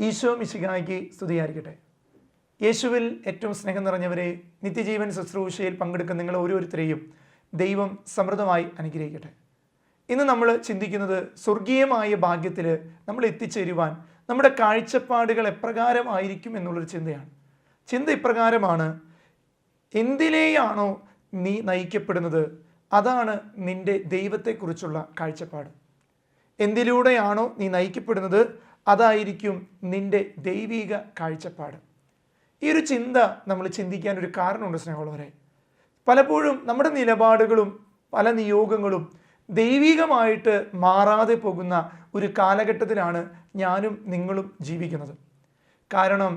ഈശോ മിശിഹായ്ക്ക് സ്തുതിയായിരിക്കട്ടെ. യേശുവിൽ ഏറ്റവും സ്നേഹം നിറഞ്ഞവരെ, നിത്യജീവൻ ശുശ്രൂഷയിൽ പങ്കെടുക്കുന്ന നിങ്ങൾ ഓരോരുത്തരെയും ദൈവം സമൃദ്ധമായി അനുഗ്രഹിക്കട്ടെ. ഇന്ന് നമ്മൾ ചിന്തിക്കുന്നത് സ്വർഗീയമായ ഭാഗ്യത്തിൽ നമ്മൾ എത്തിച്ചേരുവാൻ നമ്മുടെ കാഴ്ചപ്പാടുകൾ എപ്രകാരമായിരിക്കും എന്നുള്ളൊരു ചിന്തയാണ്. ചിന്ത ഇപ്രകാരമാണ്: എന്തിലേയാണോ നീ നയിക്കപ്പെടുന്നത് അതാണ് നിന്റെ ദൈവത്തെക്കുറിച്ചുള്ള കാഴ്ചപ്പാട്. എന്തിലൂടെയാണോ നീ നയിക്കപ്പെടുന്നത് അതായിരിക്കും നിന്റെ ദൈവിക കാഴ്ചപ്പാട്. ഈ ഒരു ചിന്ത നമ്മൾ ചിന്തിക്കാൻ ഒരു കാരണമുണ്ട് സ്നേഹമുള്ളവരെ. പലപ്പോഴും നമ്മുടെ നിലപാടുകളും പല നിയോഗങ്ങളും ദൈവികമായിട്ട് മാറാതെ പോകുന്ന ഒരു കാലഘട്ടത്തിലാണ് ഞാനും നിങ്ങളും ജീവിക്കുന്നത്. കാരണം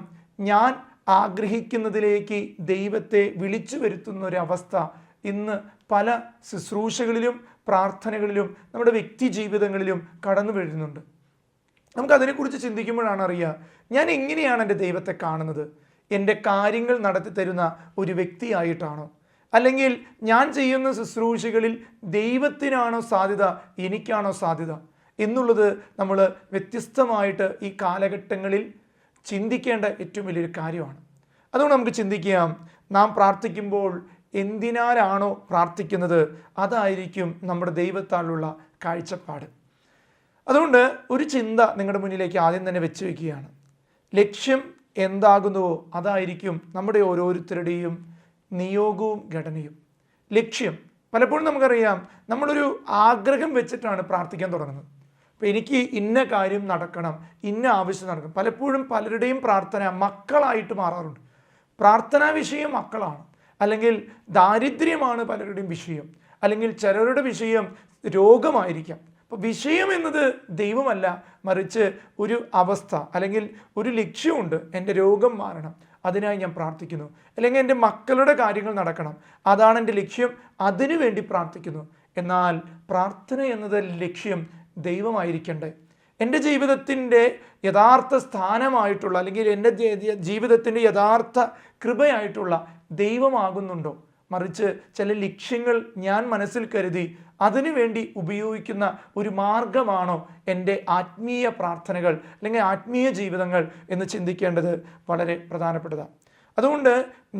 ഞാൻ ആഗ്രഹിക്കുന്നതിലേക്ക് ദൈവത്തെ വിളിച്ചു വരുത്തുന്ന ഒരവസ്ഥ ഇന്ന് പല ശുശ്രൂഷകളിലും പ്രാർത്ഥനകളിലും നമ്മുടെ വ്യക്തി ജീവിതങ്ങളിലും കടന്നു വരുന്നുണ്ട്. നമുക്കതിനെക്കുറിച്ച് ചിന്തിക്കുമ്പോഴാണ് അറിയുക, ഞാൻ എങ്ങനെയാണ് എൻ്റെ ദൈവത്തെ കാണുന്നത്? എൻ്റെ കാര്യങ്ങൾ നടത്തി തരുന്ന ഒരു വ്യക്തിയായിട്ടാണോ, അല്ലെങ്കിൽ ഞാൻ ചെയ്യുന്ന ശുശ്രൂഷകളിൽ ദൈവത്തിനാണോ സാധ്യത, എനിക്കാണോ സാധ്യത എന്നുള്ളത് നമ്മൾ വ്യത്യസ്തമായിട്ട് ഈ കാലഘട്ടങ്ങളിൽ ചിന്തിക്കേണ്ട ഏറ്റവും വലിയൊരു കാര്യമാണ്. അതുകൊണ്ട് നമുക്ക് ചിന്തിക്കാം, നാം പ്രാർത്ഥിക്കുമ്പോൾ എന്തിനാലാണോ പ്രാർത്ഥിക്കുന്നത് അതായിരിക്കും നമ്മുടെ ദൈവത്താലുള്ള കാഴ്ചപ്പാട്. അതുകൊണ്ട് ഒരു ചിന്ത നിങ്ങളുടെ മുന്നിലേക്ക് ആദ്യം തന്നെ വെച്ച് വയ്ക്കുകയാണ്. ലക്ഷ്യം എന്താകുന്നുവോ അതായിരിക്കും നമ്മുടെ ഓരോരുത്തരുടെയും നിയോഗവും ഘടനയും. ലക്ഷ്യം പലപ്പോഴും നമുക്കറിയാം, നമ്മളൊരു ആഗ്രഹം വെച്ചിട്ടാണ് പ്രാർത്ഥിക്കാൻ തുടങ്ങുന്നത്. അപ്പോൾ എനിക്ക് ഇന്ന കാര്യം നടക്കണം, ഇന്ന ആവശ്യം നടക്കണം. പലപ്പോഴും പലരുടെയും പ്രാർത്ഥന മക്കളായിട്ട് മാറാറുണ്ട്. പ്രാർത്ഥനാ വിഷയം മക്കളാണ്, അല്ലെങ്കിൽ ദാരിദ്ര്യമാണ് പലരുടെയും വിഷയം, അല്ലെങ്കിൽ ചിലരുടെ വിഷയം രോഗമായിരിക്കാം. അപ്പോൾ വിഷയം എന്നത് ദൈവമല്ല, മറിച്ച് ഒരു അവസ്ഥ അല്ലെങ്കിൽ ഒരു ലക്ഷ്യമുണ്ട്. എൻ്റെ രോഗം മാറണം, അതിനായി ഞാൻ പ്രാർത്ഥിക്കുന്നു. അല്ലെങ്കിൽ എൻ്റെ മക്കളുടെ കാര്യങ്ങൾ നടക്കണം, അതാണ് എൻ്റെ ലക്ഷ്യം, അതിനു വേണ്ടി പ്രാർത്ഥിക്കുന്നു. എന്നാൽ പ്രാർത്ഥന എന്നത് ലക്ഷ്യം ദൈവമായിരിക്കണ്ടേ? എൻ്റെ ജീവിതത്തിൻ്റെ യഥാർത്ഥ സ്ഥാനമായിട്ടുള്ള, അല്ലെങ്കിൽ എൻ്റെ ജീവിതത്തിൻ്റെ യഥാർത്ഥ കൃപയായിട്ടുള്ള ദൈവമാകുന്നുണ്ടോ? മറിച്ച് ചില ലക്ഷ്യങ്ങൾ ഞാൻ മനസ്സിൽ കരുതി അതിനുവേണ്ടി ഉപയോഗിക്കുന്ന ഒരു മാർഗമാണോ എൻ്റെ ആത്മീയ പ്രാർത്ഥനകൾ അല്ലെങ്കിൽ ആത്മീയ ജീവിതങ്ങൾ എന്ന് ചിന്തിക്കേണ്ടത് വളരെ പ്രധാനപ്പെട്ടതാണ്. അതുകൊണ്ട്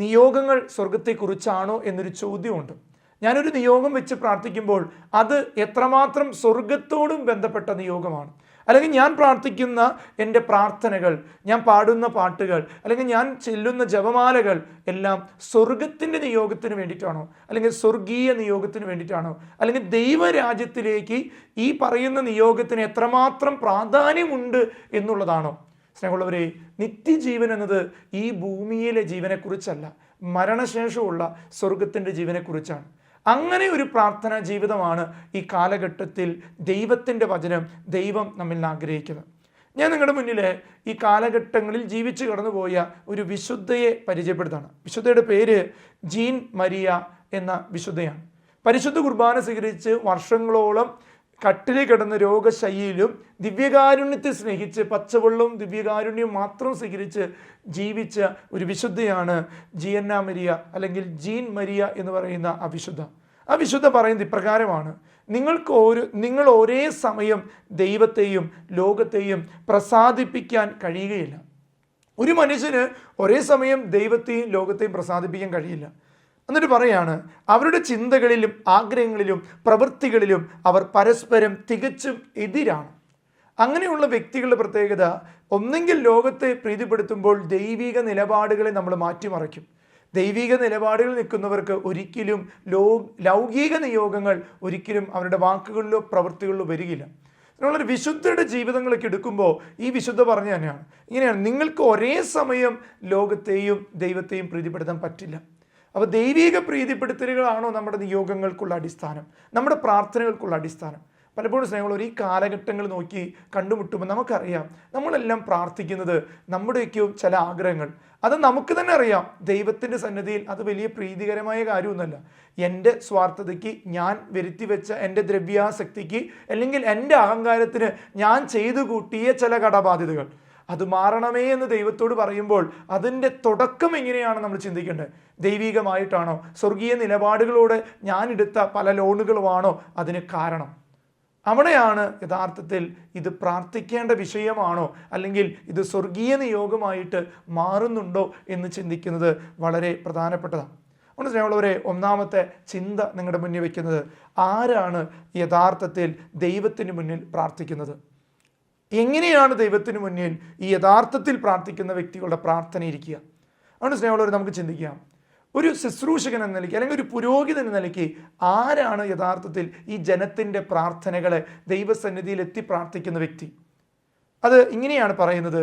നിയോഗങ്ങൾ സ്വർഗത്തെക്കുറിച്ചാണോ എന്നൊരു ചോദ്യമുണ്ട്. ഞാനൊരു നിയോഗം വെച്ച് പ്രാർത്ഥിക്കുമ്പോൾ അത് എത്രമാത്രം സ്വർഗത്തോടും ബന്ധപ്പെട്ട നിയോഗമാണ്, അല്ലെങ്കിൽ ഞാൻ പ്രാർത്ഥിക്കുന്ന എൻ്റെ പ്രാർത്ഥനകൾ, ഞാൻ പാടുന്ന പാട്ടുകൾ, അല്ലെങ്കിൽ ഞാൻ ചെല്ലുന്ന ജപമാലകൾ എല്ലാം സ്വർഗത്തിൻ്റെ നിയോഗത്തിന് വേണ്ടിയിട്ടാണോ, അല്ലെങ്കിൽ സ്വർഗീയ നിയോഗത്തിന് വേണ്ടിയിട്ടാണോ, അല്ലെങ്കിൽ ദൈവരാജ്യത്തിലേക്ക് ഈ പറയുന്ന നിയോഗത്തിന് എത്രമാത്രം പ്രാധാന്യമുണ്ട് എന്നുള്ളതാണോ? സ്നേഹമുള്ളവരെ, നിത്യജീവൻ എന്നത് ഈ ഭൂമിയിലെ ജീവനെക്കുറിച്ചല്ല, മരണശേഷമുള്ള സ്വർഗത്തിൻ്റെ ജീവനെക്കുറിച്ചാണ്. അങ്ങനെ ഒരു പ്രാർത്ഥനാ ജീവിതമാണ് ഈ കാലഘട്ടത്തിൽ ദൈവത്തിൻ്റെ വചനം, ദൈവം നമ്മിൽ ആഗ്രഹിക്കുന്നത്. ഞാൻ നിങ്ങളുടെ മുന്നിൽ ഈ കാലഘട്ടങ്ങളിൽ ജീവിച്ചു കടന്നുപോയ ഒരു വിശുദ്ധയെ പരിചയപ്പെടുത്താണ്. വിശുദ്ധയുടെ പേര് ജീൻ മരിയ എന്ന വിശുദ്ധയാണ്. പരിശുദ്ധ കുർബാന സ്വീകരിച്ച് വർഷങ്ങളോളം കട്ടിലിൽ കിടന്ന രോഗശയ്യയിലും ദിവ്യകാരുണ്യത്തെ സ്നേഹിച്ച് പച്ചവെള്ളവും ദിവ്യകാരുണ്യവും മാത്രം സ്വീകരിച്ച് ജീവിച്ച ഒരു വിശുദ്ധയാണ് ജിയന്ന മരിയ, അല്ലെങ്കിൽ ജീൻ മരിയ എന്ന് പറയുന്ന ആ വിശുദ്ധ. ആ വിശുദ്ധ പറയുന്നത് ഇപ്രകാരമാണ്: നിങ്ങൾ ഒരേ സമയം ദൈവത്തെയും ലോകത്തെയും പ്രസാദിപ്പിക്കാൻ കഴിയുകയില്ല. ഒരു മനുഷ്യന് ഒരേ സമയം ദൈവത്തെയും ലോകത്തെയും പ്രസാദിപ്പിക്കാൻ കഴിയില്ല. എന്നിട്ട് പറയാണ്, അവരുടെ ചിന്തകളിലും ആഗ്രഹങ്ങളിലും പ്രവൃത്തികളിലും അവർ പരസ്പരം തികച്ചും എതിരാണ്. അങ്ങനെയുള്ള വ്യക്തികളുടെ പ്രത്യേകത, ഒന്നെങ്കിൽ ലോകത്തെ പ്രീതിപ്പെടുത്തുമ്പോൾ ദൈവിക നിലപാടുകളെ നമ്മൾ മാറ്റിമറിക്കും. ദൈവിക നിലപാടുകൾ നിൽക്കുന്നവർക്ക് ഒരിക്കലും ലൗകിക നിയോഗങ്ങൾ ഒരിക്കലും അവരുടെ വാക്കുകളിലോ പ്രവൃത്തികളിലോ വരികയില്ല. നമ്മളൊരു വിശുദ്ധയുടെ ജീവിതങ്ങളൊക്കെ എടുക്കുമ്പോൾ ഈ വിശുദ്ധ പറഞ്ഞു തന്നെയാണ്, ഇങ്ങനെയാണ്: നിങ്ങൾക്ക് ഒരേ സമയം ലോകത്തെയും ദൈവത്തെയും പ്രീതിപ്പെടുത്താൻ പറ്റില്ല. അപ്പോൾ ദൈവിക പ്രീതിപ്പെടുത്തലുകളാണോ നമ്മുടെ നിയോഗങ്ങൾക്കുള്ള അടിസ്ഥാനം, നമ്മുടെ പ്രാർത്ഥനകൾക്കുള്ള അടിസ്ഥാനം? പലപ്പോഴും സ്നേഹമുള്ളവർ, ഈ കാലഘട്ടങ്ങൾ നോക്കി കണ്ടുമുട്ടുമ്പോൾ നമുക്കറിയാം, നമ്മളെല്ലാം പ്രാർത്ഥിക്കുന്നത് നമ്മുടെയൊക്കെയും ചില ആഗ്രഹങ്ങൾ, അത് നമുക്ക് തന്നെ അറിയാം. ദൈവത്തിൻ്റെ സന്നിധിയിൽ അത് വലിയ പ്രീതികരമായ കാര്യമൊന്നുമല്ല. എൻ്റെ സ്വാർത്ഥതയ്ക്ക്, ഞാൻ വരുത്തി വെച്ച എൻ്റെ ദ്രവ്യാസക്തിക്ക്, അല്ലെങ്കിൽ എൻ്റെ അഹങ്കാരത്തിന് ഞാൻ ചെയ്തു കൂട്ടിയ ചില കടബാധ്യതകൾ, അത് മാറണമേ എന്ന് ദൈവത്തോട് പറയുമ്പോൾ അതിൻ്റെ തുടക്കം എങ്ങനെയാണ് നമ്മൾ ചിന്തിക്കേണ്ടത്? ദൈവികമായിട്ടാണോ? സ്വർഗീയ നിലപാടുകളോട് ഞാൻ എടുത്ത പല ലോണുകളുമാണോ അതിന് കാരണം? അവിടെയാണ് യഥാർത്ഥത്തിൽ ഇത് പ്രാർത്ഥിക്കേണ്ട വിഷയമാണോ, അല്ലെങ്കിൽ ഇത് സ്വർഗീയ നിയോഗമായിട്ട് മാറുന്നുണ്ടോ എന്ന് ചിന്തിക്കുന്നത് വളരെ പ്രധാനപ്പെട്ടതാണ്. അതുകൊണ്ട് സ്നേഹമുള്ളവരെ, ഒന്നാമത്തെ ചിന്ത നിങ്ങളുടെ മുന്നിൽ വയ്ക്കുന്നത്, ആരാണ് യഥാർത്ഥത്തിൽ ദൈവത്തിന് മുന്നിൽ പ്രാർത്ഥിക്കുന്നത്? എങ്ങനെയാണ് ദൈവത്തിന് മുന്നിൽ ഈ യഥാർത്ഥത്തിൽ പ്രാർത്ഥിക്കുന്ന വ്യക്തികളുടെ പ്രാർത്ഥന ഇരിക്കുക? അതുകൊണ്ട് സ്നേഹമുള്ളവർ, നമുക്ക് ചിന്തിക്കാം, ഒരു ശുശ്രൂഷകൻ എന്ന നിലയ്ക്ക് അല്ലെങ്കിൽ ഒരു പുരോഹിതൻ എന്ന നിലയ്ക്ക് ആരാണ് യഥാർത്ഥത്തിൽ ഈ ജനത്തിൻ്റെ പ്രാർത്ഥനകളെ ദൈവസന്നിധിയിൽ എത്തി പ്രാർത്ഥിക്കുന്ന വ്യക്തി? അത് ഇങ്ങനെയാണ് പറയുന്നത്,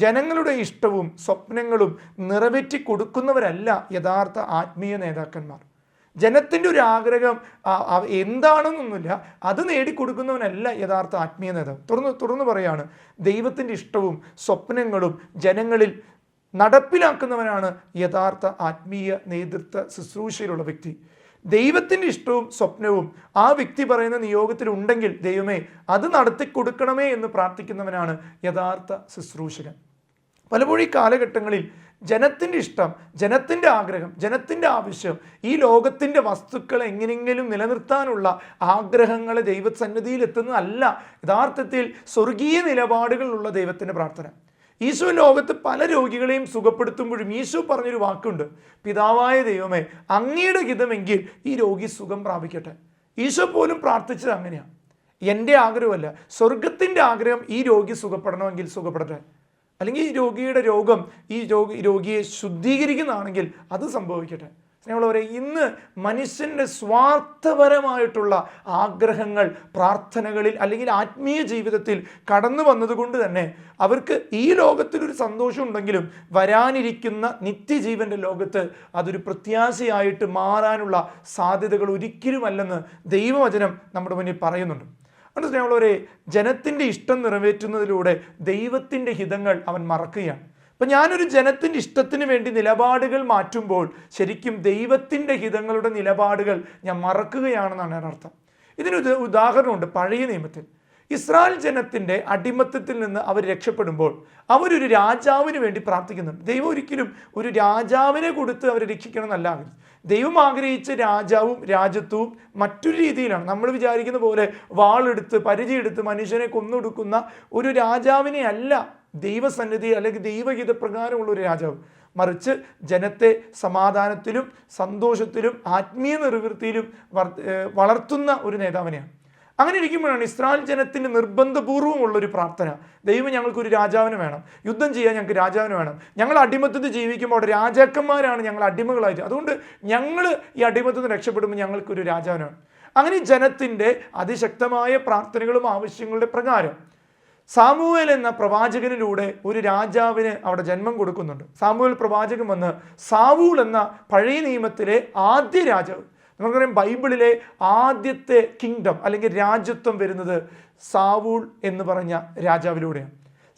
ജനങ്ങളുടെ ഇഷ്ടവും സ്വപ്നങ്ങളും നിറവേറ്റി കൊടുക്കുന്നവരല്ല യഥാർത്ഥ ആത്മീയ നേതാക്കന്മാർ. ജനത്തിൻ്റെ ഒരു ആഗ്രഹം എന്താണെന്നൊന്നുമില്ല, അത് നേടിക്കൊടുക്കുന്നവനല്ല യഥാർത്ഥ ആത്മീയ നേതാവ്. തുറന്നു പറയാണ്, ദൈവത്തിൻ്റെ ഇഷ്ടവും സ്വപ്നങ്ങളും ജനങ്ങളിൽ നടപ്പിലാക്കുന്നവനാണ് യഥാർത്ഥ ആത്മീയ നേതൃത്വ ശുശ്രൂഷയിലുള്ള വ്യക്തി. ദൈവത്തിൻ്റെ ഇഷ്ടവും സ്വപ്നവും ആ വ്യക്തി പറയുന്ന നിയോഗത്തിൽ ഉണ്ടെങ്കിൽ, ദൈവമേ അത് നടത്തി കൊടുക്കണമേ എന്ന് പ്രാർത്ഥിക്കുന്നവനാണ് യഥാർത്ഥ ശുശ്രൂഷകൻ. പലപ്പോഴും ഈ കാലഘട്ടങ്ങളിൽ ജനത്തിൻ്റെ ഇഷ്ടം, ജനത്തിൻ്റെ ആഗ്രഹം, ജനത്തിൻ്റെ ആവശ്യം, ഈ ലോകത്തിൻ്റെ വസ്തുക്കളെ എങ്ങനെയെങ്കിലും നിലനിർത്താനുള്ള ആഗ്രഹങ്ങളെ ദൈവസന്നിധിയിൽ എത്തുന്നതല്ല യഥാർത്ഥത്തിൽ സ്വർഗീയ നിലപാടുകളുള്ള ദൈവത്തിൻ്റെ പ്രാർത്ഥന. ഈശോ ലോകത്ത് പല രോഗികളെയും സുഖപ്പെടുത്തുമ്പോഴും ഈശോ പറഞ്ഞൊരു വാക്കുണ്ട്, പിതാവായ ദൈവമേ അങ്ങയുടെ ഹിതമെങ്കിൽ ഈ രോഗി സുഖം പ്രാപിക്കട്ടെ. ഈശോ പോലും പ്രാർത്ഥിച്ചത് അങ്ങനെയാണ്. എൻ്റെ ആഗ്രഹമല്ല, സ്വർഗത്തിൻ്റെ ആഗ്രഹം ഈ രോഗി സുഖപ്പെടണമെങ്കിൽ സുഖപ്പെടട്ടെ, അല്ലെങ്കിൽ ഈ രോഗിയുടെ രോഗം രോഗിയെ ശുദ്ധീകരിക്കുന്നതാണെങ്കിൽ അത് സംഭവിക്കട്ടെ. സ്നേഹമുള്ളവരെ, ഇന്ന് മനുഷ്യൻ്റെ സ്വാർത്ഥപരമായിട്ടുള്ള ആഗ്രഹങ്ങൾ പ്രാർത്ഥനകളിൽ അല്ലെങ്കിൽ ആത്മീയ ജീവിതത്തിൽ കടന്നു വന്നതുകൊണ്ട് തന്നെ അവർക്ക് ഈ ലോകത്തിലൊരു സന്തോഷം ഉണ്ടെങ്കിലും വരാനിരിക്കുന്ന നിത്യജീവൻ്റെ ലോകത്ത് അതൊരു പ്രത്യാശയായിട്ട് മാറാനുള്ള സാധ്യതകൾ ഒരിക്കലുമല്ലെന്ന് ദൈവവചനം നമ്മുടെ മുന്നിൽ പറയുന്നുണ്ട്. അതുകൊണ്ട് സ്നേഹമുള്ളവരെ, ജനത്തിൻ്റെ ഇഷ്ടം നിറവേറ്റുന്നതിലൂടെ ദൈവത്തിൻ്റെ ഹിതങ്ങൾ അവൻ മറക്കുകയാണ്. അപ്പം ഞാനൊരു ജനത്തിൻ്റെ ഇഷ്ടത്തിന് വേണ്ടി നിലപാടുകൾ മാറ്റുമ്പോൾ ശരിക്കും ദൈവത്തിൻ്റെ ഹിതങ്ങളുടെ നിലപാടുകൾ ഞാൻ മറക്കുകയാണെന്നാണ് അർത്ഥം. ഇതിനൊരു ഉദാഹരണമുണ്ട്. പഴയ നിയമത്തിൽ ഇസ്രായേൽ ജനത്തിൻ്റെ അടിമത്തത്തിൽ നിന്ന് അവർ രക്ഷപ്പെടുമ്പോൾ അവരൊരു രാജാവിന് വേണ്ടി പ്രാർത്ഥിക്കുന്നുണ്ട്. ദൈവം ഒരിക്കലും ഒരു രാജാവിനെ കൊടുത്ത് അവരെ രക്ഷിക്കണം എന്നല്ല ആഗ്രഹിച്ചത്. ദൈവം ആഗ്രഹിച്ച രാജാവും രാജ്യത്വവും മറ്റൊരു രീതിയിലാണ്. നമ്മൾ വിചാരിക്കുന്ന പോലെ വാളെടുത്ത് പരിചയെടുത്ത് മനുഷ്യനെ കൊന്നൊടുക്കുന്ന ഒരു രാജാവിനെ അല്ല ദൈവസന്നിധി അല്ലെങ്കിൽ ദൈവഹിത പ്രകാരമുള്ള ഒരു രാജാവ്, മറിച്ച് ജനത്തെ സമാധാനത്തിലും സന്തോഷത്തിലും ആത്മീയ നിർവൃത്തിയിലും വളർത്തുന്ന ഒരു നേതാവിനെയാണ്. അങ്ങനെ ഇരിക്കുമ്പോഴാണ് ഇസ്രായേൽ ജനത്തിന് നിർബന്ധപൂർവ്വമുള്ളൊരു പ്രാർത്ഥന, ദൈവം ഞങ്ങൾക്കൊരു രാജാവിന് വേണം, യുദ്ധം ചെയ്യാൻ ഞങ്ങൾക്ക് രാജാവിന് വേണം, ഞങ്ങൾ അടിമത്തത്തിൽ ജീവിക്കുമ്പോൾ അവിടെ രാജാക്കന്മാരാണ് ഞങ്ങൾ അടിമകളായിട്ട്, അതുകൊണ്ട് ഞങ്ങൾ ഈ അടിമത്തത്തിൽ രക്ഷപ്പെടുമ്പോൾ ഞങ്ങൾക്കൊരു രാജാവിന് വേണം. അങ്ങനെ ജനത്തിൻ്റെ അതിശക്തമായ പ്രാർത്ഥനകളും ആവശ്യങ്ങളുടെ പ്രകാരം സാമുവേൽ എന്ന പ്രവാചകനിലൂടെ ഒരു രാജാവിന് അവിടെ ജന്മം കൊടുക്കുന്നുണ്ട്. സാമുവേൽ പ്രവാചകൻ വന്ന് സാവൂൾ എന്ന പഴയ നിയമത്തിലെ ആദ്യ രാജാവ്, നമുക്കറിയാം ബൈബിളിലെ ആദ്യത്തെ കിങ്ഡം അല്ലെങ്കിൽ രാജ്യത്വം വരുന്നത് സാവൂൾ എന്ന് പറഞ്ഞ രാജാവിലൂടെയാണ്.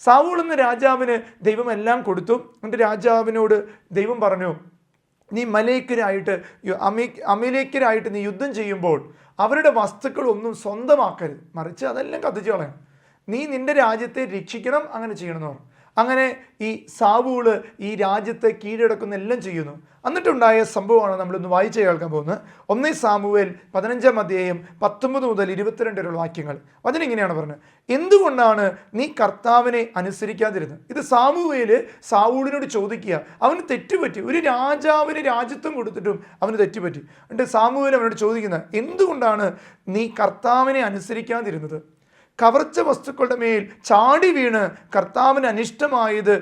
സാവൂൾ എന്ന രാജാവിന് ദൈവം എല്ലാം കൊടുത്തു. എന്നിട്ട് രാജാവിനോട് ദൈവം പറഞ്ഞു, നീ അമലേക്കരായിട്ട് നീ യുദ്ധം ചെയ്യുമ്പോൾ അവരുടെ വസ്തുക്കളൊന്നും സ്വന്തമാക്കരുത്, മറിച്ച് അതെല്ലാം കത്തിച്ചു കളയണം, നീ നിന്റെ രാജ്യത്തെ രക്ഷിക്കണം, അങ്ങനെ ചെയ്യണമെന്ന് പറഞ്ഞു. അങ്ങനെ ഈ സാവൂള് ഈ രാജ്യത്തെ കീഴടക്കുന്ന എല്ലാം ചെയ്യുന്നു. എന്നിട്ടുണ്ടായ സംഭവമാണ് നമ്മളിന്ന് വായിച്ച് കേൾക്കാൻ പോകുന്നത്. 1 സാമുവേൽ 15-ാം അധ്യായം 19 മുതൽ 22 വരെയുള്ള വാക്യങ്ങൾ. അതിനിങ്ങനെയാണ് പറഞ്ഞത്, എന്തുകൊണ്ടാണ് നീ കർത്താവിനെ അനുസരിക്കാതിരുന്നത്? ഇത് സാമുവേല് സാവൂളിനോട് ചോദിക്കുക. അവന് തെറ്റുപറ്റി, ഒരു രാജാവിന് രാജ്യത്വം കൊടുത്തിട്ടും അവന് തെറ്റുപറ്റി. എന്നിട്ട് സാമുവേൽ അവനോട് ചോദിക്കുന്നത്, എന്തുകൊണ്ടാണ് നീ കർത്താവിനെ അനുസരിക്കാതിരുന്നത്? കവർച്ച വസ്തുക്കളുടെ മേൽ ചാടി വീണ് കർത്താവിന് അനിഷ്ടമായത്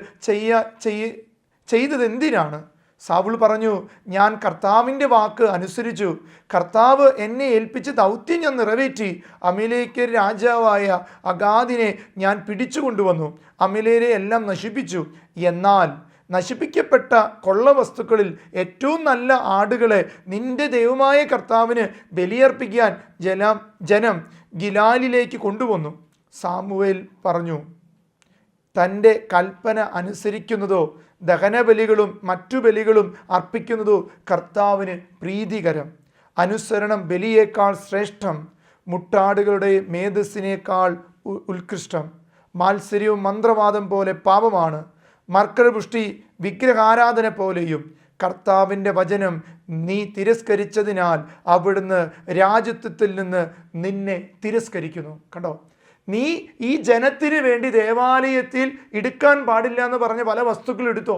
ചെയ്തത് എന്തിനാണ്? സാവൂൾ പറഞ്ഞു, ഞാൻ കർത്താവിൻ്റെ വാക്ക് അനുസരിച്ചു, കർത്താവ് എന്നെ ഏൽപ്പിച്ച ദൗത്യം ഞാൻ നിറവേറ്റി. അമലേക്യർ രാജാവായ അഗാദിനെ ഞാൻ പിടിച്ചുകൊണ്ടുവന്നു, അമലേരെ എല്ലാം നശിപ്പിച്ചു. എന്നാൽ നശിപ്പിക്കപ്പെട്ട കൊള്ളവസ്തുക്കളിൽ ഏറ്റവും നല്ല ആടുകളെ നിന്റെ ദൈവമായ കർത്താവിന് ബലിയർപ്പിക്കാൻ ജനം ഗിലാലിലേക്ക് കൊണ്ടുവന്നു. സാമുവേൽ പറഞ്ഞു, തൻ്റെ കൽപ്പന അനുസരിക്കുന്നതോ ദഹനബലികളും മറ്റു ബലികളും അർപ്പിക്കുന്നതോ കർത്താവിന് പ്രീതികരം. അനുസരണം ബലിയേക്കാൾ ശ്രേഷ്ഠം, മുട്ടാടുകളുടെ മേധസ്സിനേക്കാൾ ഉത്കൃഷ്ടം. മാത്സര്യവും മന്ത്രവാദം പോലെ പാപമാണ്, മർക്കരപുഷ്ടി വിഗ്രഹാരാധന പോലെയും. കർത്താവിൻ്റെ വചനം നീ തിരസ്കരിച്ചതിനാൽ അവിടുന്ന് രാജത്വത്തിൽ നിന്ന് നിന്നെ തിരസ്കരിക്കുന്നു. കണ്ടോ, നീ ഈ ജനത്തിന് വേണ്ടി ദേവാലയത്തിൽ എടുക്കാൻ പാടില്ല എന്ന് പറഞ്ഞ പല വസ്തുക്കൾ എടുത്തോ.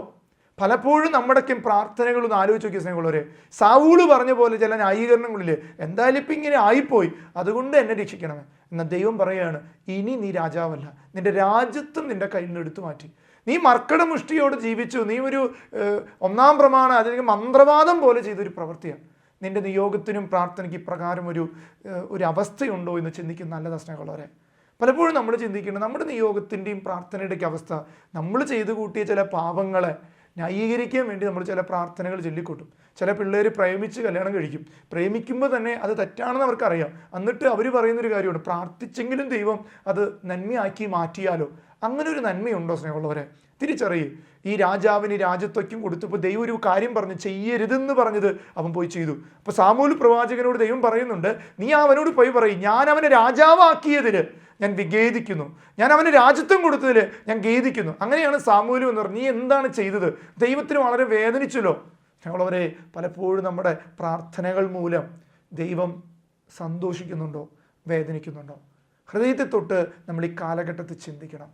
പലപ്പോഴും നമ്മുടെയൊക്കെ പ്രാർത്ഥനകളൊന്ന് ആലോചിച്ച് നോക്കിയ സ്നേഹമുള്ളവരെ, സാവൂള് പറഞ്ഞ പോലെ ചില ന്യായീകരണങ്ങളിൽ എന്തായാലും ഇപ്പം ഇങ്ങനെ ആയിപ്പോയി, അതുകൊണ്ട് എന്നെ രക്ഷിക്കണമേ. എന്നാൽ ദൈവം പറയുകയാണ്, ഇനി നീ രാജാവല്ല, നിന്റെ രാജ്യത്വം നിന്റെ കയ്യിൽ നിന്ന് എടുത്തു മാറ്റി. നീ മർക്കടമുഷ്ടിയോട് ജീവിച്ചു, നീ ഒരു ഒന്നാം പ്രമാണം അല്ലെങ്കിൽ മന്ത്രവാദം പോലെ ചെയ്തൊരു പ്രവൃത്തിയാണ്. നിന്റെ നിയോഗത്തിനും പ്രാർത്ഥനയ്ക്ക് ഇപ്രകാരം ഒരു അവസ്ഥയുണ്ടോ എന്ന് ചിന്തിക്കുന്ന നല്ലതാ സ്നേഹമുള്ളവരെ. പലപ്പോഴും നമ്മൾ ചിന്തിക്കുന്നത് നമ്മുടെ നിയോഗത്തിൻ്റെയും പ്രാർത്ഥനയുടെയൊക്കെ അവസ്ഥ, നമ്മൾ ചെയ്തു കൂട്ടിയ ചില പാപങ്ങളെ ന്യായീകരിക്കാൻ വേണ്ടി നമ്മൾ ചില പ്രാർത്ഥനകൾ ചൊല്ലിക്കൂട്ടും. ചില പിള്ളേർ പ്രേമിച്ച് കല്യാണം കഴിക്കും, പ്രേമിക്കുമ്പോൾ തന്നെ അത് തെറ്റാണെന്ന് അവർക്കറിയാം. എന്നിട്ട് അവർ പറയുന്നൊരു കാര്യമാണ്, പ്രാർത്ഥിച്ചെങ്കിലും ദൈവം അത് നന്മയാക്കി മാറ്റിയാലോ. അങ്ങനെ ഒരു നന്മയുണ്ടോ സ്നേഹമുള്ളവരെ? തിരിച്ചറിയേ. ഈ രാജാവിന് രാജ്യത്വയ്ക്കും കൊടുത്തപ്പോൾ ദൈവം ഒരു കാര്യം പറഞ്ഞു, ചെയ്യരുതെന്ന് പറഞ്ഞത് അവൻ പോയി ചെയ്തു. അപ്പോൾ സാമൂൽ പ്രവാചകനോട് ദൈവം പറയുന്നുണ്ട്, നീ അവനോട് പോയി പറയും, ഞാൻ അവനെ രാജാവാക്കിയതിൽ ഞാൻ വിഖേദിക്കുന്നു, ഞാൻ അവന് രാജ്യത്വം കൊടുത്തതിൽ ഞാൻ ഖേദിക്കുന്നു. അങ്ങനെയാണ് സാമൂലും എന്ന് പറഞ്ഞു. നീ എന്താണ് ചെയ്തത്? ദൈവത്തിന് വളരെ വേദനിച്ചല്ലോ. ഞങ്ങളവരെ പലപ്പോഴും നമ്മുടെ പ്രാർത്ഥനകൾ മൂലം ദൈവം സന്തോഷിക്കുന്നുണ്ടോ, വേദനിക്കുന്നുണ്ടോ? ഹൃദയത്തെ തൊട്ട് നമ്മൾ ഈ കാലഘട്ടത്തിൽ ചിന്തിക്കണം.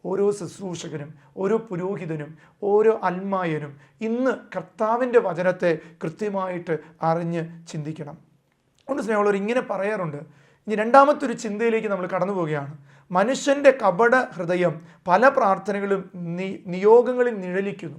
ഓരോ ശുശ്രൂഷകനും, ഓരോ പുരോഹിതനും, ഓരോ അൽമായനും ഇന്ന് കർത്താവിൻ്റെ വചനത്തെ കൃത്യമായിട്ട് അറിഞ്ഞ് ചിന്തിക്കണം. അതുകൊണ്ട് സ്നേഹമുള്ളവർ ഇങ്ങനെ പറയാറുണ്ട്. ഇനി രണ്ടാമത്തെ ഒരു ചിന്തയിലേക്ക് നമ്മൾ കടന്നു പോവുകയാണ്. മനുഷ്യൻ്റെ കപട ഹൃദയം പല പ്രാർത്ഥനകളും നിയോഗങ്ങളിൽ നിഴലിക്കുന്നു.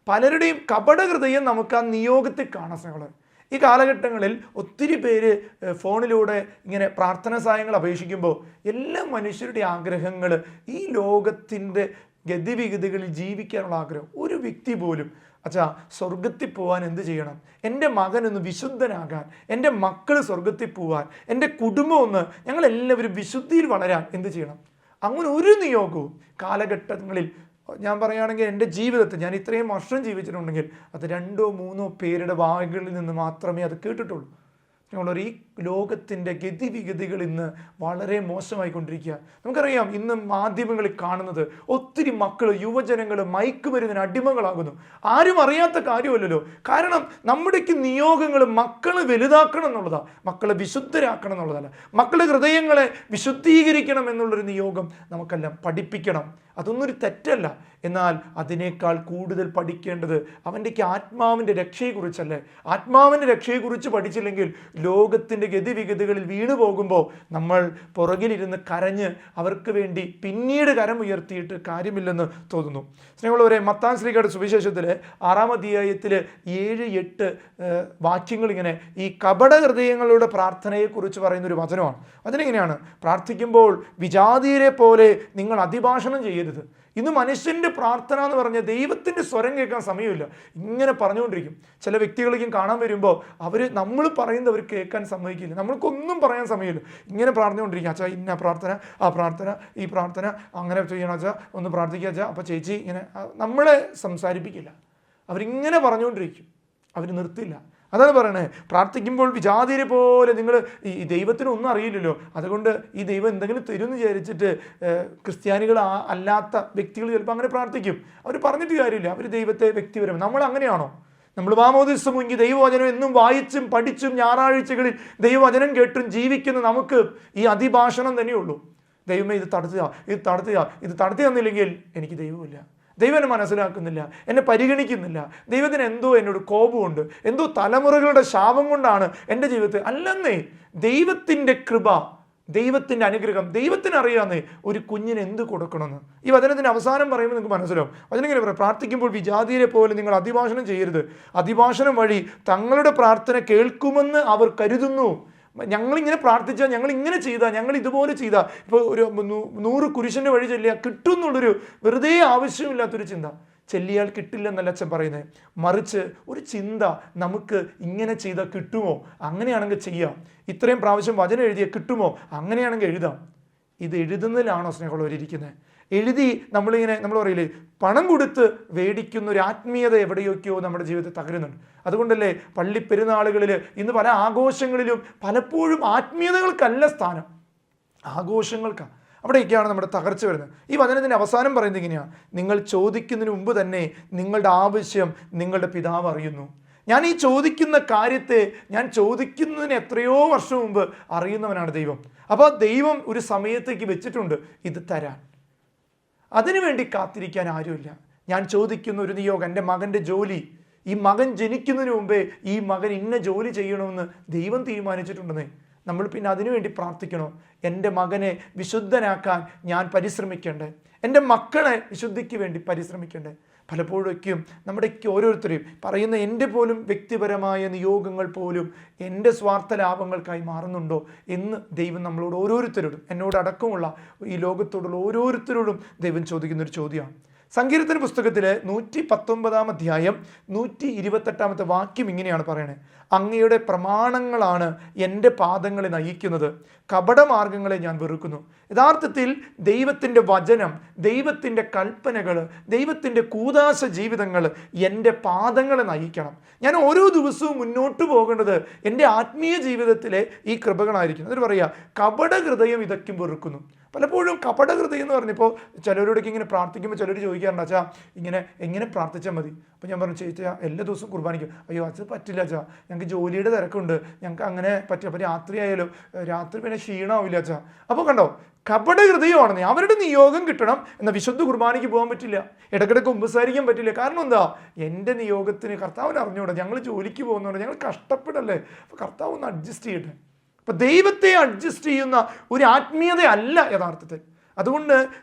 പലരുടെയും കപട ഹൃദയം നമുക്ക് ആ നിയോഗത്തിൽ കാണാൻ സ്നേഹമുള്ളവർ. ഈ കാലഘട്ടങ്ങളിൽ ഒത്തിരി പേര് ഫോണിലൂടെ ഇങ്ങനെ പ്രാർത്ഥന സഹായങ്ങൾ അപേക്ഷിക്കുമ്പോൾ എല്ലാ മനുഷ്യരുടെ ആഗ്രഹങ്ങൾ ഈ ലോകത്തിൻ്റെ ഗതിവിഗതികളിൽ ജീവിക്കാനുള്ള ആഗ്രഹം. ഒരു വ്യക്തി പോലും അച്ഛാ സ്വർഗത്തിൽ പോകാൻ എന്ത് ചെയ്യണം, എൻ്റെ മകനൊന്ന് വിശുദ്ധനാകാൻ, എൻ്റെ മക്കൾ സ്വർഗത്തിൽ പോകാൻ, എൻ്റെ കുടുംബം ഒന്ന്, ഞങ്ങളെല്ലാവരും വിശുദ്ധിയിൽ വളരാൻ എന്ത് ചെയ്യണം? അങ്ങനെ ഒരു നിയോഗവും കാലഘട്ടങ്ങളിൽ ഞാൻ പറയുകയാണെങ്കിൽ എൻ്റെ ജീവിതത്തിൽ ഞാൻ ഇത്രയും വർഷം ജീവിച്ചിട്ടുണ്ടെങ്കിൽ അത് 2-3 പേരുടെ വാക്കുകളിൽ നിന്ന് മാത്രമേ അത് കേട്ടിട്ടുള്ളൂ. ഈ ലോകത്തിൻ്റെ ഗതിവിഗതികൾ ഇന്ന് വളരെ മോശമായിക്കൊണ്ടിരിക്കുക. നമുക്കറിയാം, ഇന്ന് മാധ്യമങ്ങളിൽ കാണുന്നത് ഒത്തിരി മക്കൾ, യുവജനങ്ങൾ മയക്കുമരുന്നിന് അടിമകളാകുന്നു. ആരും അറിയാത്ത കാര്യമല്ലല്ലോ. കാരണം നമ്മുടെയൊക്കെ നിയോഗങ്ങൾ മക്കളെ വലുതാക്കണം എന്നുള്ളതാണ്, മക്കളെ വിശുദ്ധരാക്കണം എന്നുള്ളതല്ല. മക്കളുടെ ഹൃദയങ്ങളെ വിശുദ്ധീകരിക്കണം എന്നുള്ളൊരു നിയോഗം നമുക്കെല്ലാം പഠിപ്പിക്കണം. അതൊന്നും ഒരു തെറ്റല്ല. എന്നാൽ അതിനേക്കാൾ കൂടുതൽ പഠിക്കേണ്ടത് അവൻ്റെയൊക്കെ ആത്മാവിൻ്റെ രക്ഷയെക്കുറിച്ചല്ലേ. ആത്മാവിൻ്റെ രക്ഷയെക്കുറിച്ച് പഠിച്ചില്ലെങ്കിൽ ലോകത്തിൻ്റെ ഗതിവിഗതികളിൽ വീണു പോകുമ്പോൾ നമ്മൾ പുറകിലിരുന്ന് കരഞ്ഞ് അവർക്ക് വേണ്ടി പിന്നീട് കരം ഉയർത്തിയിട്ട് കാര്യമില്ലെന്ന് തോന്നുന്നു. സ്നേഹമുള്ളവരെ, മത്തായി ശ്ലീഹയുടെ സുവിശേഷത്തിൽ 6-ാം അധ്യായത്തിൽ 7-8 വാക്യങ്ങൾ ഇങ്ങനെ ഈ കപട ഹൃദയങ്ങളുടെ പ്രാർത്ഥനയെക്കുറിച്ച് പറയുന്നൊരു വചനമാണ്. അതിനെങ്ങനെയാണ്? പ്രാർത്ഥിക്കുമ്പോൾ വിജാതീയരെ പോലെ നിങ്ങൾ അതിഭാഷണം ചെയ്യരുത്. ഇന്ന് മനുഷ്യൻ്റെ പ്രാർത്ഥന എന്ന് പറഞ്ഞാൽ ദൈവത്തിൻ്റെ സ്വരം കേൾക്കാൻ സമയമില്ല, ഇങ്ങനെ പറഞ്ഞുകൊണ്ടിരിക്കും. ചില വ്യക്തികളേക്കും കാണാൻ വരുമ്പോൾ നമ്മൾ പറയുന്നത് അവർ കേൾക്കാൻ സമ്മതിക്കില്ല, നമ്മൾക്കൊന്നും പറയാൻ സമയമില്ല, ഇങ്ങനെ പറഞ്ഞുകൊണ്ടിരിക്കും. അച്ഛാ ഇന്ന പ്രാർത്ഥന, ആ പ്രാർത്ഥന, ഈ പ്രാർത്ഥന, അങ്ങനെ ചെയ്യണം അച്ഛാ, ഒന്ന് പ്രാർത്ഥിക്കുക അച്ഛാ. അപ്പോൾ ചേച്ചി ഇങ്ങനെ നമ്മളെ സംസാരിപ്പിക്കില്ല, അവരിങ്ങനെ പറഞ്ഞുകൊണ്ടിരിക്കും, അവർ നിർത്തില്ല. അതാണ് പറയണേ, പ്രാർത്ഥിക്കുമ്പോൾ വിജാതിരെ പോലെ നിങ്ങൾ ഈ ദൈവത്തിനൊന്നും അറിയില്ലല്ലോ, അതുകൊണ്ട് ഈ ദൈവം എന്തെങ്കിലും തരുമെന്ന് വിചാരിച്ചിട്ട് ക്രിസ്ത്യാനികൾ അല്ലാത്ത വ്യക്തികൾ ചിലപ്പോൾ അങ്ങനെ പ്രാർത്ഥിക്കും. അവർ പറഞ്ഞിട്ട് കാര്യമില്ല, അവർ ദൈവത്തെ വ്യക്തിപരം. നമ്മൾ അങ്ങനെയാണോ? നമ്മൾ മാമോദിസം മുങ്ങി ദൈവവചനം എന്നും വായിച്ചും പഠിച്ചും ഞായറാഴ്ചകളിൽ ദൈവവചനം കേട്ടും ജീവിക്കുന്ന നമുക്ക് ഈ അതിഭാഷണം തന്നെയുള്ളൂ. ദൈവമേ ഇത് തടുത്തുക, ഇത് തടുത്തു തന്നില്ലെങ്കിൽ എനിക്ക് ദൈവമില്ല, ദൈവം എന്നെ മനസ്സിലാക്കുന്നില്ല, എന്നെ പരിഗണിക്കുന്നില്ല, ദൈവത്തിന് എന്തോ എന്നോട് കോപമുണ്ട്, എന്തോ തലമുറകളുടെ ശാപം കൊണ്ടാണ് എൻ്റെ ജീവിതത്തിൽ. അല്ലെന്നേ, ദൈവത്തിൻ്റെ കൃപ, ദൈവത്തിൻ്റെ അനുഗ്രഹം ദൈവത്തിന് അറിയാമെന്നേ ഒരു കുഞ്ഞിന് എന്ത് കൊടുക്കണമെന്ന്. ഈ വചനത്തിൻ്റെ അവസാനം പറയുമ്പോൾ നിങ്ങൾക്ക് മനസ്സിലാവും. വചനം പറയാം, പ്രാർത്ഥിക്കുമ്പോൾ വിജാതിയെ പോലെ നിങ്ങൾ അതിഭാഷണം ചെയ്യരുത്. അതിഭാഷണം വഴി തങ്ങളുടെ പ്രാർത്ഥന കേൾക്കുമെന്ന് അവർ കരുതുന്നു. ഞങ്ങളിങ്ങനെ പ്രാർത്ഥിച്ചാൽ, ഞങ്ങളിങ്ങനെ ചെയ്താൽ, ഞങ്ങൾ ഇതുപോലെ ചെയ്താൽ, ഇപ്പോൾ ഒരു 100 കുരിശൻ്റെ വഴി ചെല്ലിയാൽ കിട്ടും എന്നുള്ളൊരു വെറുതെ ആവശ്യമില്ലാത്തൊരു ചിന്ത. ചെല്ലിയാൽ കിട്ടില്ലെന്നല്ല അച്ഛൻ പറയുന്നത്, മറിച്ച് ഒരു ചിന്ത, നമുക്ക് ഇങ്ങനെ ചെയ്താൽ കിട്ടുമോ, അങ്ങനെയാണെങ്കിൽ ചെയ്യാം. ഇത്രയും പ്രാവശ്യം വചനം എഴുതിയാൽ കിട്ടുമോ, അങ്ങനെയാണെങ്കിൽ എഴുതാം. ഇത് എഴുതുന്നതിലാണോ സ്നേഹമുള്ളവരിയ്ക്കുന്നത്? എഴുതി നമ്മൾ പറയില്ലേ, പണം കൊടുത്ത് വേടിക്കുന്ന ഒരു ആത്മീയത എവിടെയൊക്കെയോ നമ്മുടെ ജീവിതത്തിൽ തകരുന്നുണ്ട്. അതുകൊണ്ടല്ലേ പള്ളി പെരുന്നാളുകളിൽ ഇന്ന് പല ആഘോഷങ്ങളിലും പലപ്പോഴും ആത്മീയതകൾക്കല്ല സ്ഥാനം, ആഘോഷങ്ങൾക്കാണ്. അവിടെയൊക്കെയാണ് നമ്മുടെ തകർച്ച വരുന്നത്. ഈ വചനത്തിൻ്റെ അവസാനം പറയുന്നത് ഇങ്ങനെയാണ്: നിങ്ങൾ ചോദിക്കുന്നതിന് മുമ്പ് തന്നെ നിങ്ങളുടെ ആവശ്യം നിങ്ങളുടെ പിതാവ് അറിയുന്നു. ഞാൻ ഈ ചോദിക്കുന്ന കാര്യത്തെ ഞാൻ ചോദിക്കുന്നതിന് എത്രയോ വർഷം മുമ്പ് അറിയുന്നവനാണ് ദൈവം. അപ്പോൾ ദൈവം ഒരു സമയത്തേക്ക് വെച്ചിട്ടുണ്ട് ഇത് തരാൻ. അതിനുവേണ്ടി കാത്തിരിക്കാൻ ആരുമില്ല. ഞാൻ ചോദിക്കുന്ന ഒരു നിയോഗം, എൻ്റെ മകൻ്റെ ജോലി, ഈ മകൻ ജനിക്കുന്നതിന് മുമ്പേ ഈ മകൻ ഇന്ന ജോലി ചെയ്യണമെന്ന് ദൈവം തീരുമാനിച്ചിട്ടുണ്ടെന്നേ. നമ്മൾ പിന്നെ അതിനുവേണ്ടി പ്രാർത്ഥിക്കണോ? എൻ്റെ മകനെ വിശുദ്ധനാക്കാൻ ഞാൻ പരിശ്രമിക്കണ്ടേ? എൻ്റെ മക്കളെ വിശുദ്ധിക്ക് വേണ്ടി പരിശ്രമിക്കണ്ടേ? പലപ്പോഴൊക്കെയും നമ്മുടെയൊക്കെ ഓരോരുത്തരെയും പറയുന്ന എൻ്റെ പോലും വ്യക്തിപരമായ നിയോഗങ്ങൾ പോലും എൻ്റെ സ്വാർത്ഥ ലാഭങ്ങൾക്കായി മാറുന്നുണ്ടോ എന്ന് ദൈവം നമ്മളോട് ഓരോരുത്തരോടും, എന്നോട് അടക്കമുള്ള ഈ ലോകത്തോടുള്ള ഓരോരുത്തരോടും ദൈവം ചോദിക്കുന്നൊരു ചോദ്യമാണ്. സങ്കീർത്തന പുസ്തകത്തിൽ 119 അധ്യായം 128 വാക്യം ഇങ്ങനെയാണ് പറയണത്: അങ്ങയുടെ പ്രമാണങ്ങളാണ് എൻ്റെ പാദങ്ങളെ നയിക്കുന്നത്, കപടമാർഗങ്ങളെ ഞാൻ വെറുക്കുന്നു. യഥാർത്ഥത്തിൽ ദൈവത്തിൻ്റെ വചനം, ദൈവത്തിൻ്റെ കൽപ്പനകൾ, ദൈവത്തിൻ്റെ കൂദാശ ജീവിതങ്ങൾ എൻ്റെ പാദങ്ങളെ നയിക്കണം. ഞാൻ ഓരോ ദിവസവും മുന്നോട്ട് പോകേണ്ടത് എൻ്റെ ആത്മീയ ജീവിതത്തിലെ ഈ കൃപകളായിരിക്കും. എന്നിട്ട് പറയുക, കപട ഹൃദയം ഇതൊക്കെ വെറുക്കുന്നു. പലപ്പോഴും കപടഹൃദയം എന്ന് പറഞ്ഞപ്പോൾ ചിലരോടൊക്കെ ഇങ്ങനെ പ്രാർത്ഥിക്കുമ്പോൾ ചിലർ ചോദിക്കാറുണ്ട്, അച്ഛാ ഇങ്ങനെ എങ്ങനെ പ്രാർത്ഥിച്ചാൽ മതി? അപ്പോൾ ഞാൻ പറഞ്ഞു, ചേച്ചാ എല്ലാ ദിവസവും കുർബാനിക്കും. അയ്യോ അച്ഛൻ പറ്റില്ല അച്ഛാ, ഞങ്ങൾക്ക് ജോലിയുടെ തിരക്കുണ്ട്, ഞങ്ങൾക്ക് അങ്ങനെ പറ്റില്ല. അപ്പോൾ രാത്രി ആയാലും രാത്രി പിന്നെ ക്ഷീണമാവില്ല അച്ഛാ. അപ്പോൾ കണ്ടോ, കപടഹൃദയമാണെന്ന്. അവരുടെ നിയോഗം കിട്ടണം എന്ന വിശുദ്ധ കുർബാനയ്ക്ക് പോകാൻ പറ്റില്ല, ഇടയ്ക്കിടയ്ക്ക് ഉപസാരിക്കാൻ പറ്റില്ല. കാരണം എന്താ? എൻ്റെ നിയോഗത്തിന് കർത്താവിന് അറിഞ്ഞൂടാ. ഞങ്ങൾ ജോലിക്ക് പോകുന്നതുകൊണ്ട് ഞങ്ങൾ കഷ്ടപ്പെടല്ലേ, അപ്പോൾ കർത്താവ് ഒന്ന് അഡ്ജസ്റ്റ് ചെയ്യട്ടെ. അപ്പം ദൈവത്തെ അഡ്ജസ്റ്റ് ചെയ്യുന്ന ഒരു ആത്മീയത അല്ല യഥാർത്ഥത്തിൽ. അതുകൊണ്ട്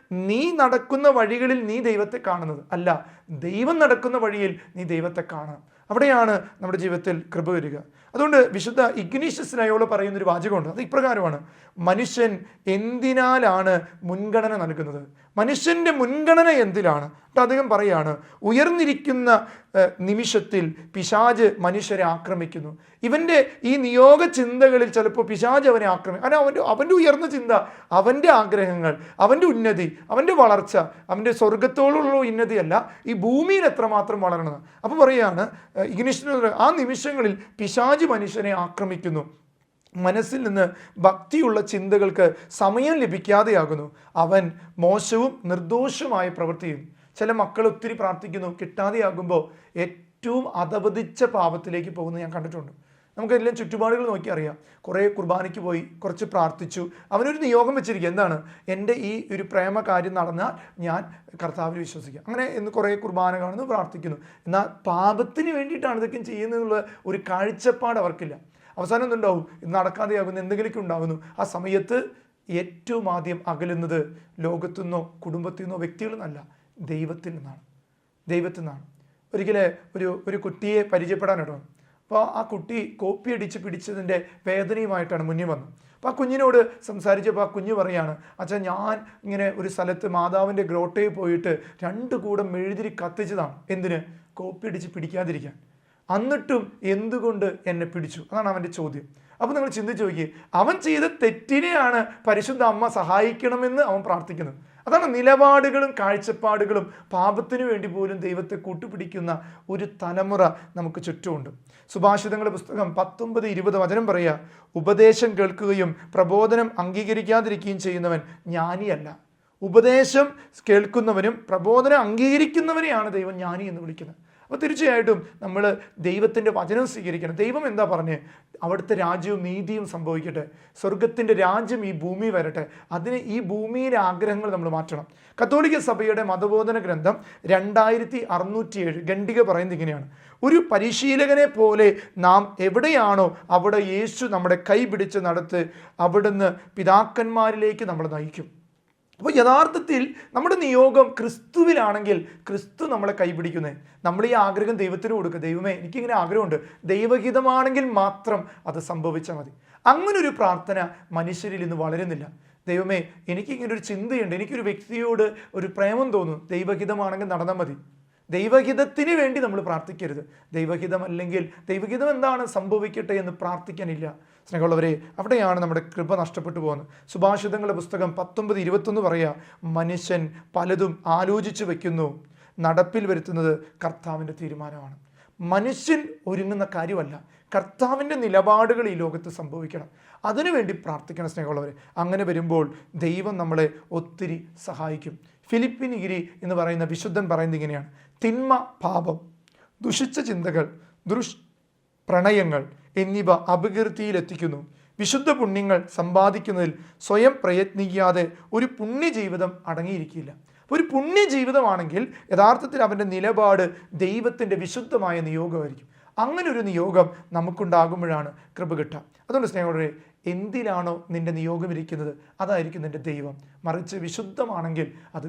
നീ നടക്കുന്ന വഴികളിൽ നീ ദൈവത്തെ കാണുന്നത് അല്ല, ദൈവം നടക്കുന്ന വഴിയിൽ നീ ദൈവത്തെ കാണണം. അവിടെയാണ് നമ്മുടെ ജീവിതത്തിൽ കൃപ വരിക. അതുകൊണ്ട് വിശുദ്ധ ഇഗ്നീഷ്യസ് ലയോള പറയുന്നൊരു വാചകമുണ്ട്. അത് ഇപ്രകാരമാണ്: മനുഷ്യൻ എന്തിനാലാണ് മുൻഗണന നൽകുന്നത്? മനുഷ്യൻ്റെ മുൻഗണന എന്തിലാണ്? അദ്ദേഹം പറയാണ്, ഉയർന്നിരിക്കുന്ന നിമിഷത്തിൽ പിശാച് മനുഷ്യരെ ആക്രമിക്കുന്നു. ഇവൻ്റെ ഈ നിയോഗ ചിന്തകളിൽ ചിലപ്പോൾ പിശാച് അവനെ ആക്രമിക്കും. കാരണം അവൻ്റെ ഉയർന്ന ചിന്ത, അവൻ്റെ ആഗ്രഹങ്ങൾ, അവൻ്റെ ഉന്നതി, അവൻ്റെ വളർച്ച, അവൻ്റെ സ്വർഗത്തോടുള്ള ഉന്നതിയല്ല, ഈ ഭൂമിയിൽ എത്രമാത്രം വളരണം. അപ്പോൾ പറയുകയാണ് ഇഗ്നീഷ്യസ്, ആ നിമിഷങ്ങളിൽ പിശാച് മനുഷ്യനെ ആക്രമിക്കുന്നു. മനസ്സിൽ നിന്ന് ഭക്തിയുള്ള ചിന്തകൾക്ക് സമയം ലഭിക്കാതെയാകുന്നു. അവൻ മോശവും നിർദോഷമായ പ്രവൃത്തി ചെയ്യുന്നു. ചില മക്കൾ ഒത്തിരി പ്രാർത്ഥിക്കുന്നു, കിട്ടാതെയാകുമ്പോൾ ഏറ്റവും അധപതിച്ച പാപത്തിലേക്ക് പോകുന്നത് ഞാൻ കണ്ടിട്ടുണ്ട്. നമുക്കെല്ലാം ചുറ്റുപാടുകൾ നോക്കി അറിയാം. കുറേ കുർബാനയ്ക്ക് പോയി, കുറച്ച് പ്രാർത്ഥിച്ചു, അവനൊരു നിയോഗം വെച്ചിരിക്കുക, എന്താണ്? എൻ്റെ ഈ ഒരു പ്രേമ കാര്യം നടന്നാൽ ഞാൻ കർത്താവിൽ വിശ്വസിക്കുക. അങ്ങനെ എന്ന് കുറേ കുർബാന കാണുന്നു, പ്രാർത്ഥിക്കുന്നു. എന്നാൽ പാപത്തിന് വേണ്ടിയിട്ടാണ് ഇതൊക്കെ ചെയ്യുന്നതെന്നുള്ള ഒരു കാഴ്ചപ്പാട് അവർക്കില്ല. അവസാനം എന്തുണ്ടാവും? ഇത് നടക്കാതെയാകുന്നു, എന്തെങ്കിലുമൊക്കെ ഉണ്ടാകുന്നു. ആ സമയത്ത് ഏറ്റവും ആദ്യം അകലുന്നത് ലോകത്തു നിന്നോ കുടുംബത്തിൽ നിന്നോ വ്യക്തികളിൽ നിന്നല്ല, ദൈവത്തിൽ നിന്നാണ്. ദൈവത്തിൽ നിന്നാണ്. ഒരിക്കലെ ഒരു കുട്ടിയെ പരിചയപ്പെടാൻ ഇടവന്നു. അപ്പോൾ ആ കുട്ടി കോപ്പി അടിച്ച് പിടിച്ചതിൻ്റെ വേദനയുമായിട്ടാണ് മുന്നിൽ വന്നത്. അപ്പോൾ ആ കുഞ്ഞിനോട് സംസാരിച്ചപ്പോൾ ആ കുഞ്ഞ് പറയാണ്, അച്ഛാ ഞാൻ ഇങ്ങനെ ഒരു സ്ഥലത്ത് മാതാവിൻ്റെ ഗ്രോട്ടയിൽ പോയിട്ട് 2 കൂടം മെഴുതിരി കത്തിച്ചതാണ്. എന്തിന്? കോപ്പി അടിച്ച് പിടിക്കാതിരിക്കാൻ. എന്നിട്ടും എന്തുകൊണ്ട് എന്നെ പിടിച്ചു? അതാണ് അവൻ്റെ ചോദ്യം. അപ്പോൾ നിങ്ങൾ ചിന്തിച്ച് നോക്കിയേ, അവൻ ചെയ്ത തെറ്റിനെയാണ് പരിശുദ്ധ അമ്മ സഹായിക്കണമെന്ന് അവൻ പ്രാർത്ഥിക്കുന്നത്. അതാണ് നിലപാടുകളും കാഴ്ചപ്പാടുകളും പാപത്തിനു വേണ്ടി പോലും ദൈവത്തെ കൂട്ടുപിടിക്കുന്ന ഒരു തലമുറ നമുക്ക് ചുറ്റുമുണ്ട്. സുഭാഷിതങ്ങളുടെ പുസ്തകം 19-20 വചനം പറയുക: ഉപദേശം കേൾക്കുകയും പ്രബോധനം അംഗീകരിക്കാതിരിക്കുകയും ചെയ്യുന്നവൻ ജ്ഞാനിയല്ല. ഉപദേശം കേൾക്കുന്നവനും പ്രബോധനം അംഗീകരിക്കുന്നവനെയാണ് ദൈവം ജ്ഞാനി എന്ന് വിളിക്കുന്നത്. അപ്പോൾ തീർച്ചയായിട്ടും നമ്മൾ ദൈവത്തിൻ്റെ വചനം സ്വീകരിക്കണം. ദൈവം എന്താ പറഞ്ഞ്? അവിടുത്തെ രാജ്യവും നീതിയും സംഭവിക്കട്ടെ, സ്വർഗത്തിൻ്റെ രാജ്യം ഈ ഭൂമി വരട്ടെ, അതിന് ഈ ഭൂമിയിലെ ആഗ്രഹങ്ങൾ നമ്മൾ മാറ്റണം. കത്തോലിക്ക സഭയുടെ മതബോധന ഗ്രന്ഥം 2607 ഖണ്ഡിക പറയുന്നത് ഇങ്ങനെയാണ്: ഒരു പരിശീലകനെ പോലെ നാം എവിടെയാണോ അവിടെ യേശു നമ്മുടെ കൈ പിടിച്ച് നടത്ത് അവിടുന്ന് പിതാക്കന്മാരിലേക്ക് നമ്മളെ നയിക്കും. അപ്പോൾ യഥാർത്ഥത്തിൽ നമ്മുടെ നിയോഗം ക്രിസ്തുവിലാണെങ്കിൽ ക്രിസ്തു നമ്മളെ കൈപിടിക്കുന്നത്. നമ്മൾ ഈ ആഗ്രഹം ദൈവത്തിന് കൊടുക്കുക. ദൈവമേ, എനിക്കിങ്ങനെ ആഗ്രഹമുണ്ട്, ദൈവഹിതമാണെങ്കിൽ മാത്രം അത് സംഭവിച്ചാൽ മതി. അങ്ങനൊരു പ്രാർത്ഥന മനുഷ്യരിൽ ഇന്ന് വളരുന്നില്ല. ദൈവമേ, എനിക്കിങ്ങനൊരു ചിന്തയുണ്ട്, എനിക്കൊരു വ്യക്തിയോട് ഒരു പ്രേമം തോന്നുന്നു, ദൈവഹിതമാണെങ്കിൽ നടന്നാൽ മതി. ദൈവഹിതത്തിന് വേണ്ടി നമ്മൾ പ്രാർത്ഥിക്കരുത്. ദൈവഹിതമല്ലെങ്കിൽ ദൈവഹിതം എന്താണ് സംഭവിക്കട്ടെ എന്ന് പ്രാർത്ഥിക്കാനില്ല. സ്നേഹമുള്ളവരെ, അവിടെയാണ് നമ്മുടെ കൃപ നഷ്ടപ്പെട്ടു പോകുന്നത്. സുഭാഷിതങ്ങളുടെ പുസ്തകം 19-21 പറയുക: മനുഷ്യൻ പലതും ആലോചിച്ച് വയ്ക്കുന്നു, നടപ്പിൽ വരുത്തുന്നത് കർത്താവിൻ്റെ തീരുമാനമാണ്. മനുഷ്യൻ ഒരുങ്ങുന്ന കാര്യമല്ല, കർത്താവിൻ്റെ നിലപാടുകൾ ഈ ലോകത്ത് സംഭവിക്കണം. അതിനുവേണ്ടി പ്രാർത്ഥിക്കണം സ്നേഹമുള്ളവർ. അങ്ങനെ വരുമ്പോൾ ദൈവം നമ്മളെ ഒത്തിരി സഹായിക്കും. ഫിലിപ്പിനിഗിരി എന്ന് പറയുന്ന വിശുദ്ധൻ പറയുന്നത് ഇങ്ങനെയാണ്: തിന്മ, പാപം, ദുഷിച്ച ചിന്തകൾ, പ്രണയങ്ങൾ എന്നിവ അപകീർത്തിയിലെത്തിക്കുന്നു. വിശുദ്ധ പുണ്യങ്ങൾ സമ്പാദിക്കുന്നതിൽ സ്വയം പ്രയത്നിക്കാതെ ഒരു പുണ്യജീവിതം അടങ്ങിയിരിക്കില്ല. ഒരു പുണ്യജീവിതമാണെങ്കിൽ യഥാർത്ഥത്തിൽ അവൻ്റെ നിലപാട് ദൈവത്തിൻ്റെ വിശുദ്ധമായ നിയോഗമായിരിക്കും. അങ്ങനെ ഒരു നിയോഗം നമുക്കുണ്ടാകുമ്പോഴാണ് കൃപ കിട്ടുക. അതുകൊണ്ട് സ്നേഹമുള്ളവരെ, എന്തിനാണോ നിൻ്റെ നിയോഗം ഇരിക്കുന്നത് അതായിരിക്കും നിൻ്റെ ദൈവം. മറിച്ച് വിശുദ്ധമാണെങ്കിൽ അത്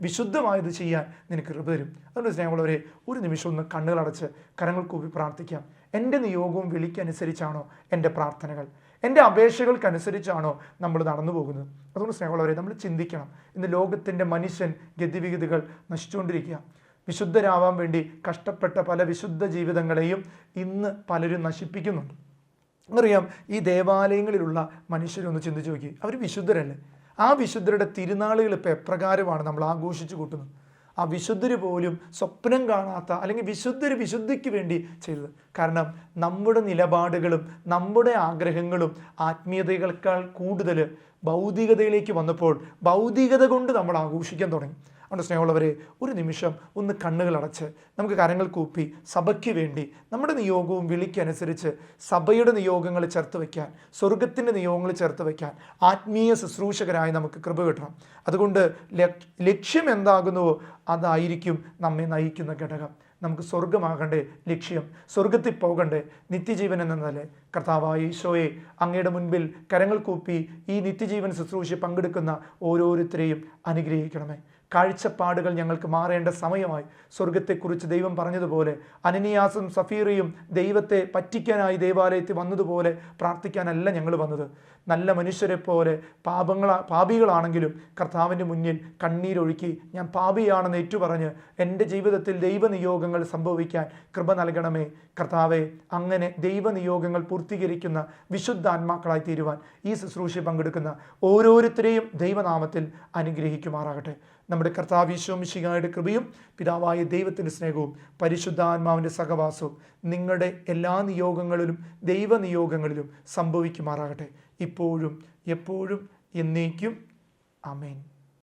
വിശുദ്ധമായത് ചെയ്യാൻ നിനക്ക് കൃപ തരും. അതുകൊണ്ട് സ്നേഹമുള്ളവരെ, ഒരു നിമിഷം ഒന്ന് കണ്ണുകളടച്ച് കരങ്ങൾ കൂപ്പി പ്രാർത്ഥിക്കാം. എൻ്റെ നിയോഗവും വിളിക്കനുസരിച്ചാണോ എൻ്റെ പ്രാർത്ഥനകൾ? എൻ്റെ അപേക്ഷകൾക്കനുസരിച്ചാണോ നമ്മൾ നടന്നു പോകുന്നത്? അതുകൊണ്ട് സ്നേഹമുള്ളവരെ, നമ്മൾ ചിന്തിക്കണം. ഇന്ന് ലോകത്തിൻ്റെ മനുഷ്യൻ ഗതിവിഗതികൾ നശിച്ചുകൊണ്ടിരിക്കുക. വിശുദ്ധരാവാൻ വേണ്ടി കഷ്ടപ്പെട്ട പല വിശുദ്ധ ജീവിതങ്ങളെയും ഇന്ന് പലരും നശിപ്പിക്കുന്നുണ്ട്. അറിയാം, ഈ ദേവാലയങ്ങളിലുള്ള മനുഷ്യരൊന്ന് ചിന്തിച്ച് നോക്കി, അവർ വിശുദ്ധരല്ലേ? ആ വിശുദ്ധരുടെ തിരുനാളുകൾ ഇപ്പോൾ എപ്രകാരമാണ് നമ്മൾ ആഘോഷിച്ചു കൂട്ടുന്നത്? ആ വിശുദ്ധർ പോലും സ്വപ്നം കാണാത്ത, അല്ലെങ്കിൽ വിശുദ്ധിക്ക് വേണ്ടി ചെയ്തത്. കാരണം നമ്മുടെ നിലപാടുകളും നമ്മുടെ ആഗ്രഹങ്ങളും ആത്മീയതകളേക്കാൾ കൂടുതൽ ഭൗതികതയിലേക്ക് വന്നപ്പോൾ ഭൗതികത കൊണ്ട് നമ്മൾ ആഘോഷിക്കാൻ തുടങ്ങി. അതുകൊണ്ട് സ്നേഹമുള്ളവരെ, ഒരു നിമിഷം ഒന്ന് കണ്ണുകളടച്ച് നമുക്ക് കരങ്ങൾ കൂപ്പി സഭയ്ക്ക് വേണ്ടി നമ്മുടെ നിയോഗവും വിളിക്കനുസരിച്ച് സഭയുടെ നിയോഗങ്ങൾ ചേർത്ത് വയ്ക്കാൻ, സ്വർഗത്തിൻ്റെ നിയോഗങ്ങൾ ചേർത്ത് വയ്ക്കാൻ ആത്മീയ ശുശ്രൂഷകരായി നമുക്ക് കൃപ കിട്ടണം. അതുകൊണ്ട് ലക്ഷ്യം എന്താകുന്നുവോ അതായിരിക്കും നമ്മെ നയിക്കുന്ന ഘടകം. നമുക്ക് സ്വർഗമാകണ്ടേ ലക്ഷ്യം, സ്വർഗത്തിൽ പോകണ്ടേ, നിത്യജീവൻ എന്നതല്ലേ? കർത്താവായ ഈശോയെ, അങ്ങയുടെ മുൻപിൽ കരങ്ങൾ കൂപ്പി ഈ നിത്യജീവൻ ശുശ്രൂഷ പങ്കെടുക്കുന്ന ഓരോരുത്തരെയും അനുഗ്രഹിക്കണമേ. കാഴ്ചപ്പാടുകൾ ഞങ്ങൾക്ക് മാറേണ്ട സമയമായി. സ്വർഗത്തെക്കുറിച്ച് ദൈവം പറഞ്ഞതുപോലെ അനനിയാസും സഫീറയും ദൈവത്തെ പറ്റിക്കാനായി ദേവാലയത്തിൽ വന്നതുപോലെ പ്രാർത്ഥിക്കാനല്ല ഞങ്ങൾ വന്നത്. നല്ല മനുഷ്യരെ പോലെ പാപികളാണെങ്കിലും കർത്താവിൻ്റെ മുന്നിൽ കണ്ണീരൊഴുക്കി ഞാൻ പാപിയാണെന്ന് ഏറ്റുപറഞ്ഞ് എൻ്റെ ജീവിതത്തിൽ ദൈവനിയോഗങ്ങൾ സംഭവിക്കാൻ കൃപ നൽകണമേ കർത്താവെ. അങ്ങനെ ദൈവനിയോഗങ്ങൾ പൂർത്തീകരിക്കുന്ന വിശുദ്ധാത്മാക്കളായി തീരുവാൻ ഈ ശുശ്രൂഷ പങ്കെടുക്കുന്ന ഓരോരുത്തരെയും ദൈവനാമത്തിൽ അനുഗ്രഹിക്കുമാറാകട്ടെ. നമ്മുടെ കർത്താവ് ഈശോ മിശിഹായുടെ കൃപയും പിതാവായ ദൈവത്തിൻ്റെ സ്നേഹവും പരിശുദ്ധാത്മാവിൻ്റെ സഹവാസവും നിങ്ങളുടെ എല്ലാ നിയോഗങ്ങളിലും ദൈവനിയോഗങ്ങളിലും സംഭവിക്കുമാറാകട്ടെ, ഇപ്പോഴും എപ്പോഴും എന്നേക്കും. ആമേൻ.